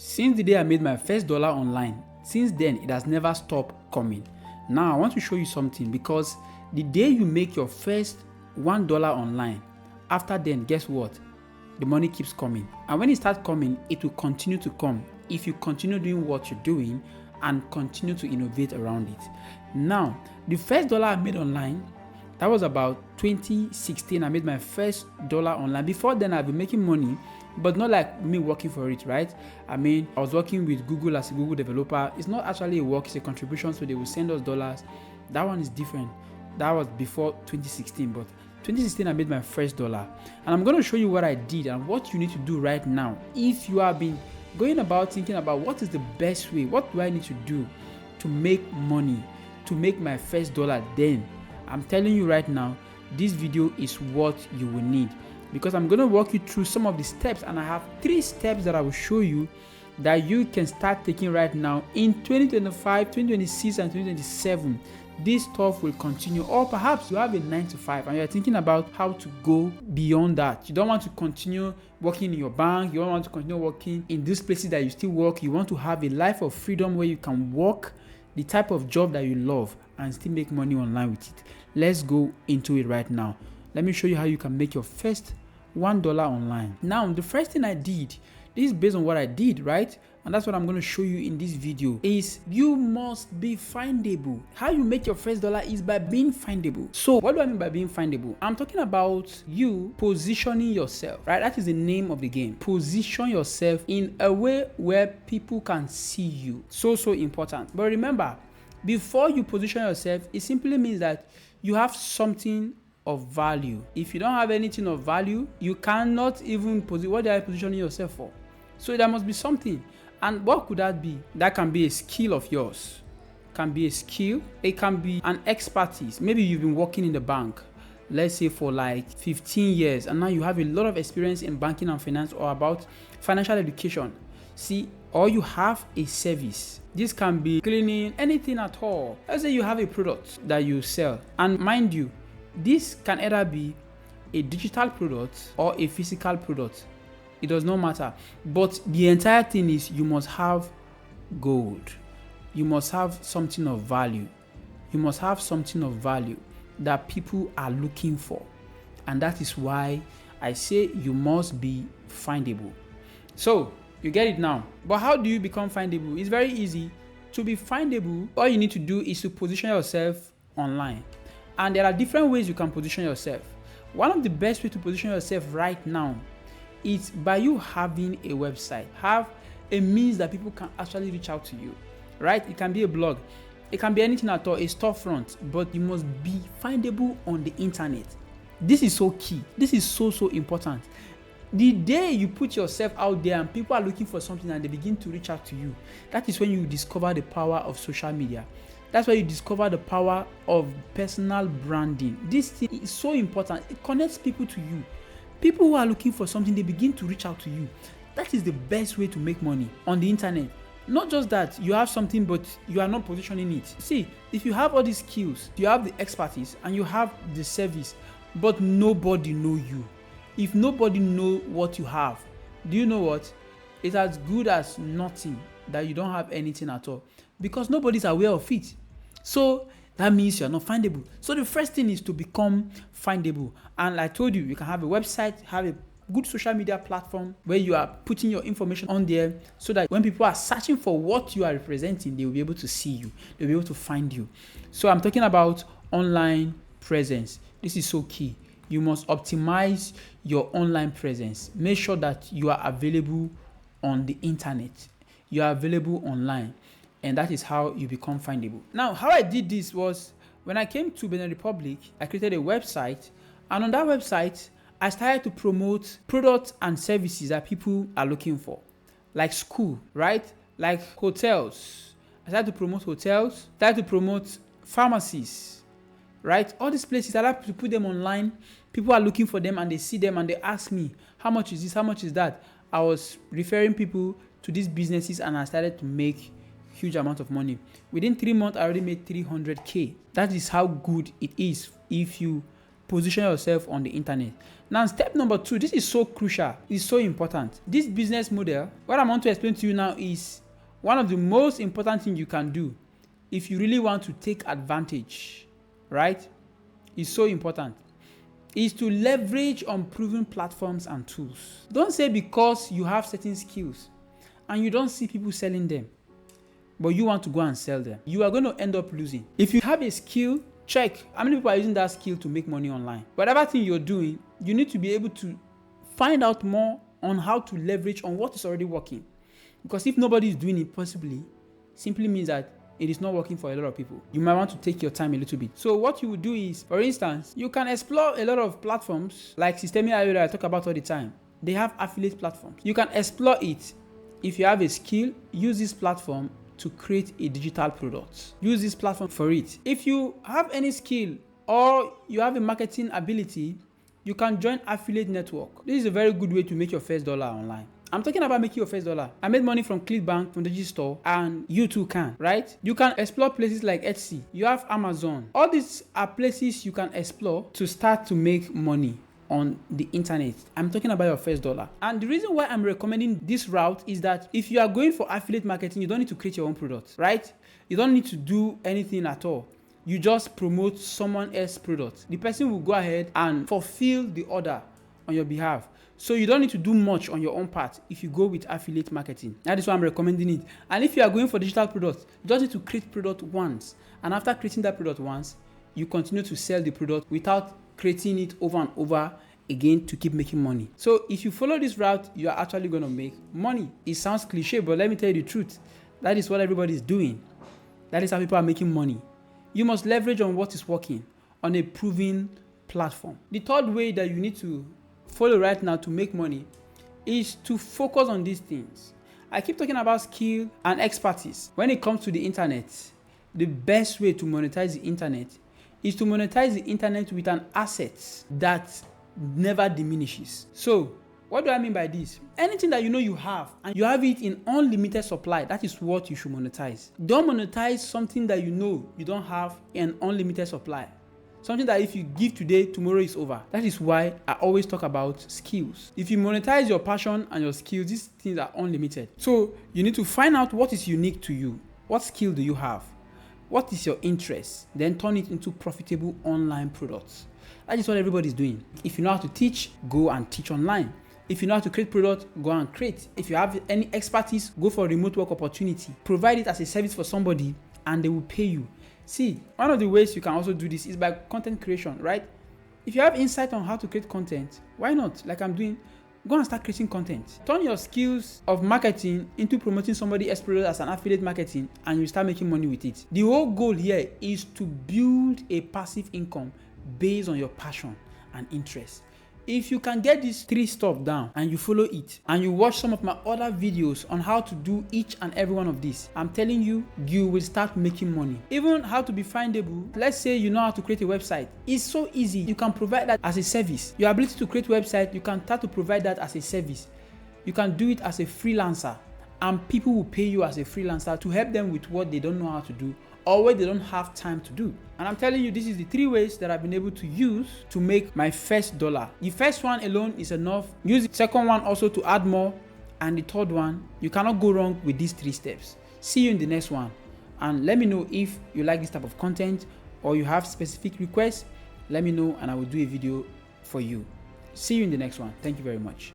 Since the day I made my first dollar online, since then it has never stopped coming. Now I want to show you something, because the day you make your first $1 online, after then, guess what? The money keeps coming. And when it starts coming, it will continue to come if you continue doing what you're doing and continue to innovate around it. Now, the first dollar I made online, that was about 2016. I made my first dollar online. Before then, I've been making money, but not like me working for it, right? I mean, I was working with Google as a Google developer. It's not actually a work, it's a contribution, so they will send us dollars. That one is different. That was before 2016, but 2016 I made my first dollar. And I'm going to show you what I did and what you need to do right now. If you have been going about thinking about what is the best way, what do I need to do to make money, to make my first dollar, then I'm telling you right now, this video is what you will need, because I'm going to walk you through some of the steps, and I have 3 steps that I will show you that you can start taking right now in 2025, 2026, and 2027. This stuff will continue. Or perhaps you have a 9 to 5 and you're thinking about how to go beyond that. You don't want to continue working in your bank. You don't want to continue working in these places that you still work. You want to have a life of freedom where you can work the type of job that you love and still make money online with it. Let's go into it right now. Let me show you how you can make your first $1 online. Now, the first thing I did, this is based on what I did, right? And that's what I'm going to show you in this video, is you must be findable. How you make your first dollar is by being findable. So what do I mean by being findable? I'm talking about you positioning yourself, right? That is the name of the game. Position yourself in a way where people can see you. So important. But remember, before you position yourself, it simply means that you have something of value. If you don't have anything of value, you cannot even what are you positioning yourself for? So there must be something. And what could that be? That can be a skill of yours. It can be a skill. It can be an expertise. Maybe you've been working in the bank, let's say for like 15 years, and now you have a lot of experience in banking and finance, or about financial education. See, or you have a service. This can be cleaning, anything at all. Let's say you have a product that you sell. And mind you, this can either be a digital product or a physical product. It does not matter. But the entire thing is you must have gold. You must have something of value. You must have something of value that people are looking for. And that is why I say you must be findable. So, you get it now. But how do you become findable? It's very easy. To be findable, all you need to do is to position yourself online. And there are different ways you can position yourself. One of the best ways to position yourself right now is by you having a website. Have a means that people can actually reach out to you, right? It can be a blog. It can be anything at all, a storefront, but you must be findable on the internet. This is so key. This is so important. The day you put yourself out there and people are looking for something and they begin to reach out to you, that is when you discover the power of social media. That's why you discover the power of personal branding. This thing is so important. It connects people to you. People who are looking for something, they begin to reach out to you. That is the best way to make money on the internet. Not just that you have something, but you are not positioning it. See, if you have all these skills, you have the expertise and you have the service, but nobody know you. If nobody know what you have, do you know what? It's as good as nothing that you don't have anything at all, because nobody's aware of it. So that means you're not findable. So the first thing is to become findable. And like I told you, you can have a website, have a good social media platform where you are putting your information on there, so that when people are searching for what you are representing, they will be able to see you. They'll be able to find you. So I'm talking about online presence. This is so key. You must optimize your online presence. Make sure that you are available on the internet. You are available online. And that is how you become findable. Now, how I did this was, when I came to Benin Republic, I created a website. And on that website, I started to promote products and services that people are looking for. Like school, right? Like hotels. I started to promote hotels. Started to promote pharmacies, right? All these places, I like to put them online. People are looking for them and they see them and they ask me, how much is this? How much is that? I was referring people to these businesses and I started to make huge amount of money. Within 3 months, I already made 300K. That is how good it is if you position yourself on the internet. Now, step number 2, this is so crucial, it's so important. This business model, what I want to explain to you now is one of the most important things you can do if you really want to take advantage, right? It's so important. Is to leverage on proven platforms and tools. Don't say because you have certain skills and you don't see people selling them, but you want to go and sell them, you are going to end up losing. If you have a skill, check how many people are using that skill to make money online. Whatever thing you're doing, you need to be able to find out more on how to leverage on what is already working. Because if nobody is doing it possibly, simply means that it is not working for a lot of people. You might want to take your time a little bit. So what you would do is, for instance, you can explore a lot of platforms like Systemic IO that I talk about all the time. They have affiliate platforms. You can explore it. If you have a skill, use this platform to create a digital product. Use this platform for it. If you have any skill or you have a marketing ability, you can join affiliate network. This is a very good way to make your first dollar online. I'm talking about making your first dollar. I made money from ClickBank, from the Digistore, and you too can, right? You can explore places like Etsy. You have Amazon. All these are places you can explore to start to make money on the internet. I'm talking about your first dollar. And the reason why I'm recommending this route is that if you are going for affiliate marketing, you don't need to create your own product, right? You don't need to do anything at all. You just promote someone else's product. The person will go ahead and fulfill the order on your behalf. So you don't need to do much on your own part if you go with affiliate marketing. That is why I'm recommending it. And if you are going for digital products, you just need to create product once. And after creating that product once, you continue to sell the product without creating it over and over again to keep making money. So if you follow this route, you are actually going to make money. It sounds cliche, but let me tell you the truth. That is what everybody is doing. That is how people are making money. You must leverage on what is working on a proven platform. The third way that you need to follow right now to make money is to focus on these things. I keep talking about skill and expertise. When it comes to the internet, the best way to monetize the internet is to monetize the internet with an asset that never diminishes. So what do I mean by this? Anything that you know you have and you have it in unlimited supply, that is what you should monetize. Don't monetize something that you know you don't have in unlimited supply. Something that if you give today, tomorrow is over. That is why I always talk about skills. If you monetize your passion and your skills, these things are unlimited. So you need to find out what is unique to you. What skill do you have? What is your interest? Then turn it into profitable online products. That is what everybody is doing. If you know how to teach, go and teach online. If you know how to create product, go and create. If you have any expertise, go for a remote work opportunity. Provide it as a service for somebody and they will pay you. See, one of the ways you can also do this is by content creation, right? If you have insight on how to create content, why not? Like I'm doing, go and start creating content. Turn your skills of marketing into promoting somebody else's product as an affiliate marketing and you start making money with it. The whole goal here is to build a passive income based on your passion and interest. If you can get these 3 stuff down and you follow it and you watch some of my other videos on how to do each and every one of these, I'm telling you, you will start making money. Even how to be findable. Let's say you know how to create a website. It's so easy. You can provide that as a service. Your ability to create a website, you can start to provide that as a service. You can do it as a freelancer and people will pay you as a freelancer to help them with what they don't know how to do or what they don't have time to do. And I'm telling you, this is the 3 ways that I've been able to use to make my first dollar. The first one alone is enough. Use the second one also to add more. And the third one, you cannot go wrong with these 3 steps. See you in the next one. And let me know if you like this type of content or you have specific requests. Let me know and I will do a video for you. See you in the next one. Thank you very much.